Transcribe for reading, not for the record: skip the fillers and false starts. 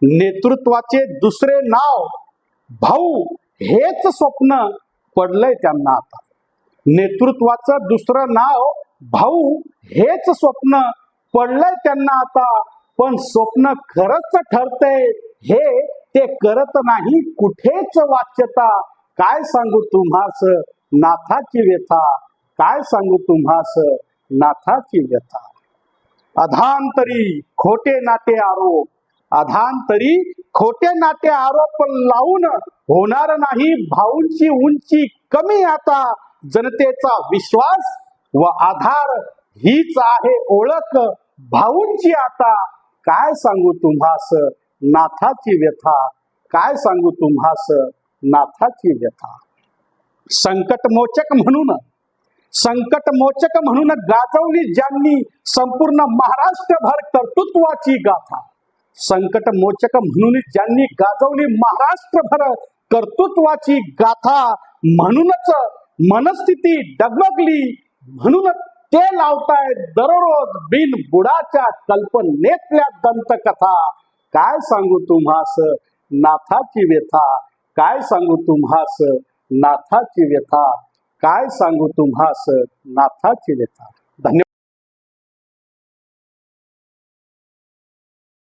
नेतृत्वाचे दुसरे नाव भाऊ हेच स्वप्न पडलंय त्यांना आता. नेतृत्वाचं दुसरं नाव भाऊ हेच स्वप्न पडलंय त्यांना आता. पण स्वप्न खरंच ठरतंय हे ते करत नाही कुठेच वाच्यता. काय सांगू तुम्हास नाथाची व्यथा, काय सांगू तुम्हास नाथाची व्यथा. अधांतरी खोटे नाटे आरोप, अधांतरी खोटे नाटे आरोप लावून होणार नाही भाऊंची उंची कमी आता. जनतेचा विश्वास व आधार हीच आहे ओळख भाऊंची आता. काय सांगू तुम्हास नाथाची व्यथा, काय सांगू तुम्हास नाथाची व्यथा. संकटमोचक म्हणून गाजवली ज्यांनी संपूर्ण महाराष्ट्रभर कर्तृत्वाची गाथा. संकटमोचक म्हणून ज्यांनी गाजवली महाराष्ट्रभर कर्तृत्वाची गाथा. म्हणूनच मनस्थिती डगमगली, म्हणून ते लावतायत दररोज बिनबुडाच्या कल्पनेतल्या दंतकथा. काय सांगू तुम्हास नाथाची व्यथा, काय सांगू तुम्हास नाथाची व्यथा, काय सांगू तुम्हास नाथाची व्यथा. धन्यवाद.